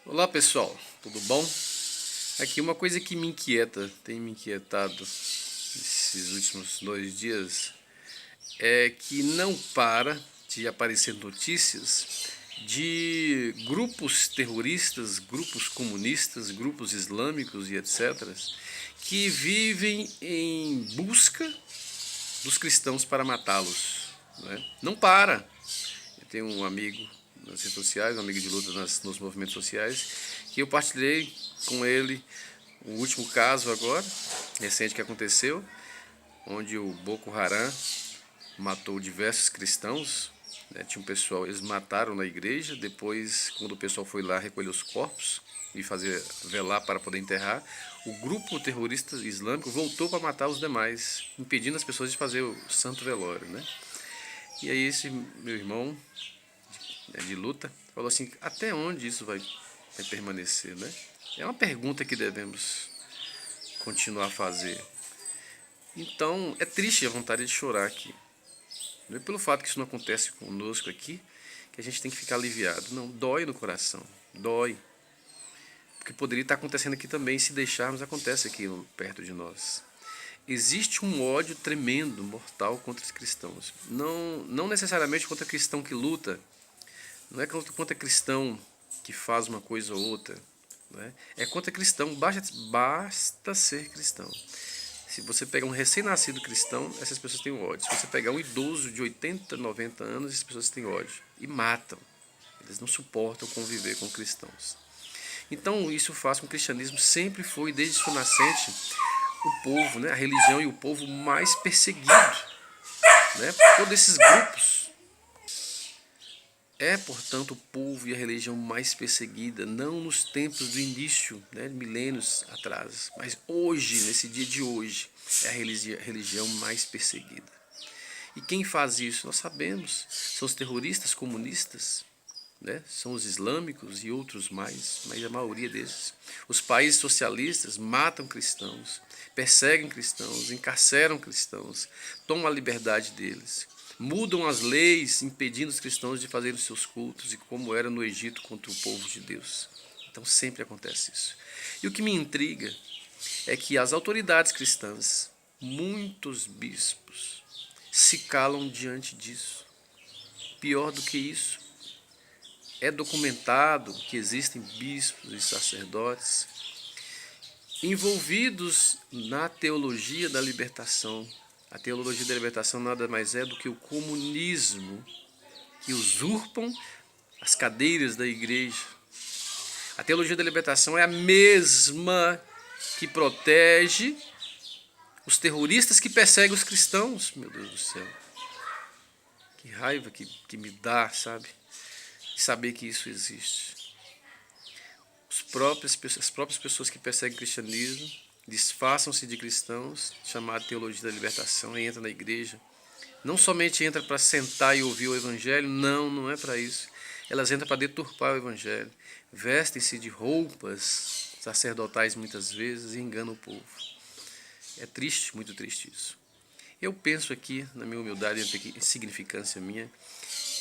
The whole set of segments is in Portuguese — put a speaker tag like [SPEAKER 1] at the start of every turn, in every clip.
[SPEAKER 1] Olá pessoal, tudo bom? Aqui uma coisa que me inquieta, tem me inquietado esses últimos 2 dias, é que não para de aparecer notícias de grupos terroristas, grupos comunistas, grupos islâmicos e etc., que vivem em busca dos cristãos para matá-los. Não para. Eu tenho um amigo nas redes sociais, um amigo de luta nos movimentos sociais, que eu partilhei com ele o último caso agora, recente que aconteceu, onde o Boko Haram matou diversos cristãos, né? Tinha um pessoal, eles mataram na igreja, depois quando o pessoal foi lá recolher os corpos e fazer velar para poder enterrar, o grupo terrorista islâmico voltou para matar os demais, impedindo as pessoas de fazer o santo velório, né? E aí esse meu irmão de luta falou assim, até onde isso vai permanecer, né? É uma pergunta que devemos continuar a fazer. Então é triste a vontade de chorar aqui. Não é pelo fato que isso não acontece conosco aqui que a gente tem que ficar aliviado. Não, dói no coração, dói. Porque poderia estar acontecendo aqui também, se deixarmos, acontece aqui perto de nós. Existe um ódio tremendo, mortal contra os cristãos. Não necessariamente contra cristão que luta, não é contra cristão que faz uma coisa ou outra. É contra cristão, basta ser cristão. Se você pegar um recém-nascido cristão, essas pessoas têm ódio. Se você pegar um idoso de 80, 90 anos, essas pessoas têm ódio. E matam. Eles não suportam conviver com cristãos. Então isso faz com que o cristianismo sempre foi, desde sua nascente, o povo, né, a religião e o povo mais perseguido, né, por todos esses grupos. É, portanto, o povo e a religião mais perseguida, não nos tempos do início, né, milênios atrás, mas hoje, nesse dia de hoje, é a religião mais perseguida. E quem faz isso? Nós sabemos, são os terroristas comunistas, né, são os islâmicos e outros mais, mas a maioria desses. Os países socialistas matam cristãos, perseguem cristãos, encarceram cristãos, tomam a liberdade deles. Mudam as leis impedindo os cristãos de fazerem os seus cultos, e como era no Egito contra o povo de Deus. Então sempre acontece isso. E o que me intriga é que as autoridades cristãs, muitos bispos, se calam diante disso. Pior do que isso, é documentado que existem bispos e sacerdotes envolvidos na teologia da libertação. A teologia da libertação nada mais é do que o comunismo, que usurpam as cadeiras da igreja. A teologia da libertação é a mesma que protege os terroristas que perseguem os cristãos. Meu Deus do céu. Que raiva que me dá, sabe? De saber que isso existe. As próprias pessoas que perseguem o cristianismo disfarçam-se de cristãos, chamada teologia da libertação, e entram na igreja. Não somente entra para sentar e ouvir o evangelho, não é para isso. Elas entram para deturpar o evangelho. Vestem-se de roupas sacerdotais muitas vezes e enganam o povo. É triste, muito triste isso. Eu penso aqui, na minha humildade e insignificância minha,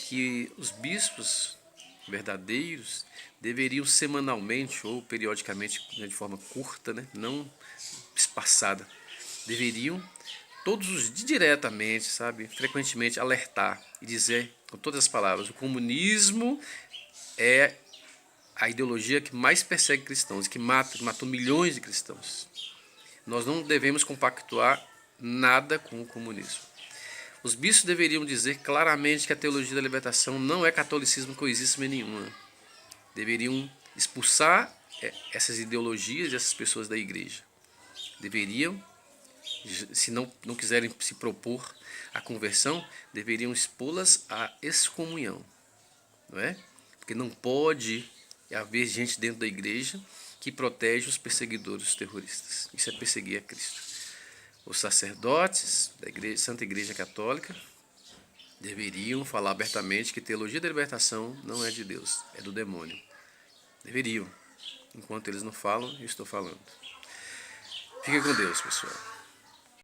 [SPEAKER 1] que os bispos verdadeiros deveriam semanalmente ou periodicamente, de forma curta, né, não espaçada, deveriam todos os diretamente, sabe, frequentemente alertar e dizer com todas as palavras: o comunismo é a ideologia que mais persegue cristãos, que matou milhões de cristãos. Nós não devemos compactuar nada com o comunismo. Os bispos deveriam dizer claramente que a teologia da libertação não é catolicismo coisíssima nenhuma. Deveriam expulsar essas ideologias e essas pessoas da igreja. Deveriam, se não quiserem se propor à conversão, deveriam expô-las à excomunhão. Não é? Porque não pode haver gente dentro da igreja que protege os perseguidores terroristas. Isso é perseguir a Cristo. Os sacerdotes da Santa Igreja Católica deveriam falar abertamente que teologia da libertação não é de Deus, é do demônio. Deveriam. Enquanto eles não falam, eu estou falando. Fique com Deus, pessoal.